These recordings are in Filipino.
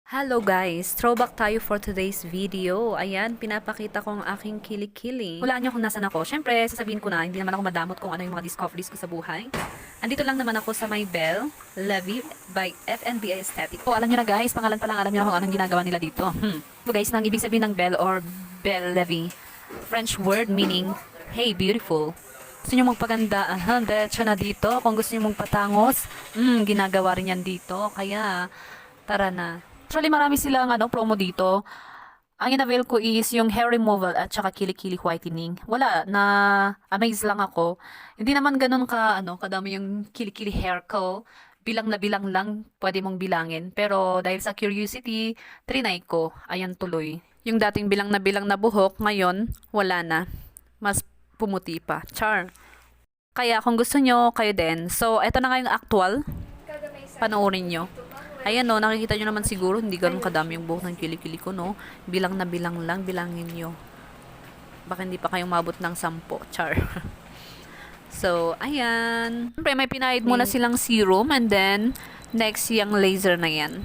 Hello guys! Throwback tayo for today's video. Ayan, pinapakita ko ang aking kilikili. Hulaan niyo kung nasan ako. Siyempre, sasabihin ko na, hindi naman ako madamot kung ano yung mga discoveries ko sa buhay. Andito lang naman ako sa may Belle Levy by FNB Aesthetic. O, alam niyo na guys, pangalan pa lang, alam niyo na kung anong ginagawa nila dito. So guys, nang ibig sabihin ng Belle or Belle Levy, French word meaning, hey, beautiful. Gusto niyo magpaganda, diretso na dito. Kung gusto niyo magpatangos, ginagawa rin yan dito. Kaya, tara na. Actually, marami silang promo dito. Ang in-avail ko is yung hair removal at saka kilikili whitening. Wala, na-amaze lang ako. Hindi naman ganun kadami yung kilikili hair ko. Bilang na bilang lang, pwede mong bilangin. Pero dahil sa curiosity, trinay ko. Ayan tuloy. Yung dating bilang na buhok, ngayon, wala na. Mas pumuti pa. Char. Kaya kung gusto nyo, kayo din. So, eto na nga yung actual. Panoorin nyo. Ayan no, nakikita nyo naman siguro, hindi ganun kadami yung buhok ng kilikili ko, no? Bilang na bilang lang, bilangin nyo. Baka hindi pa kayong mabot ng 10, char. So, ayan. Siyempre, may pinahid muna silang serum and then, next yung laser na yan.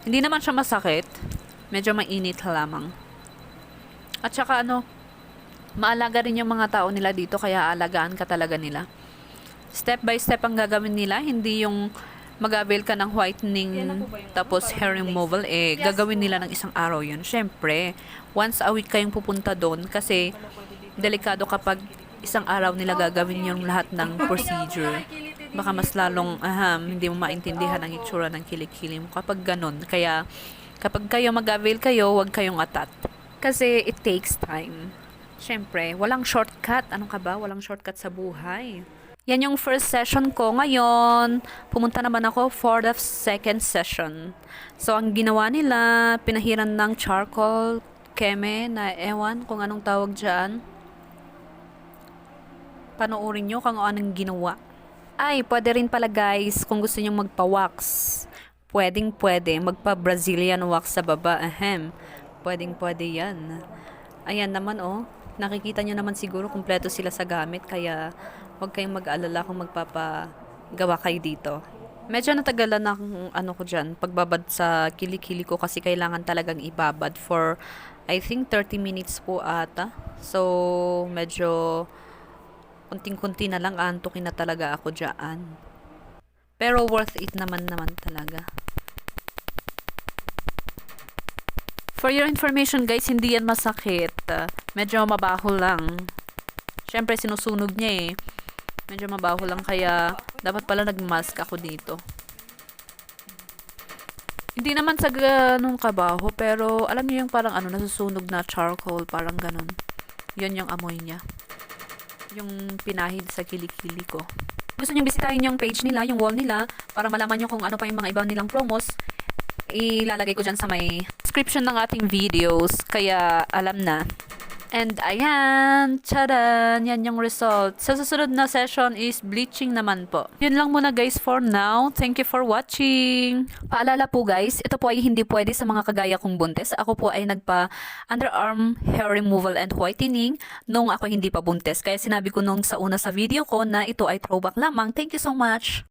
Hindi naman siya masakit. Medyo mainit lamang. At saka maalaga rin yung mga tao nila dito, kaya alagaan ka talaga nila. Step by step ang gagawin nila, hindi yung mag-avail ka ng whitening tapos hair removal, gagawin nila ng isang araw yun. Syempre, once a week kayong pupunta doon kasi delikado kapag isang araw nila gagawin yung lahat ng procedure. Baka mas lalong, hindi mo maintindihan ang itsura ng kilikili mo kapag ganun. Kaya, kapag kayo mag-avail kayo, huwag kayong atat. Kasi it takes time. Syempre, walang shortcut. Ano ka ba? Walang shortcut sa buhay. Yan yung first session ko. Ngayon, pumunta naman ako for the second session. So, ang ginawa nila, pinahiran ng charcoal, keme, na ewan kung anong tawag dyan. Panoorin nyo kung anong ginawa. Ay, pwede rin pala guys, kung gusto nyo magpa-wax. Pwede. Magpa-Brazilian wax sa baba. Pwede yan. Ayan naman nakikita nyo naman siguro kumpleto sila sa gamit, kaya huwag kayong mag-alala kung magpapagawa kayo dito. Medyo natagalan ng ko dyan, pagbabad sa kilikili ko kasi kailangan talagang ibabad for I think 30 minutes po ata. So, medyo kunting-kunti na lang, antukin na talaga ako dyan. Pero worth it naman talaga. For your information guys, hindi yan masakit. Medyo mabaho lang. Siyempre sinusunog niya Medyo mabaho lang, kaya dapat pala nagmask ako dito. Hindi naman sa ganung kabaho, pero alam niyo yung parang nasusunog na charcoal, parang ganun. Yun yung amoy niya. Yung pinahid sa kilikili ko. Gusto niyo bisitahin yung page nila, yung wall nila, para malaman niyo kung ano pa yung mga iba nilang promos. Ilalagay ko dyan sa may description ng ating videos, kaya alam na. And ayan, tcharan, yan yung result. Sa susunod na session is bleaching naman po. Yun lang muna guys for now. Thank you for watching. Paalala po guys, ito po ay hindi pwede sa mga kagaya kong buntis. Ako po ay nagpa underarm hair removal and whitening nung ako hindi pa buntis. Kaya sinabi ko nung sa una sa video ko na ito ay throwback lamang. Thank you so much.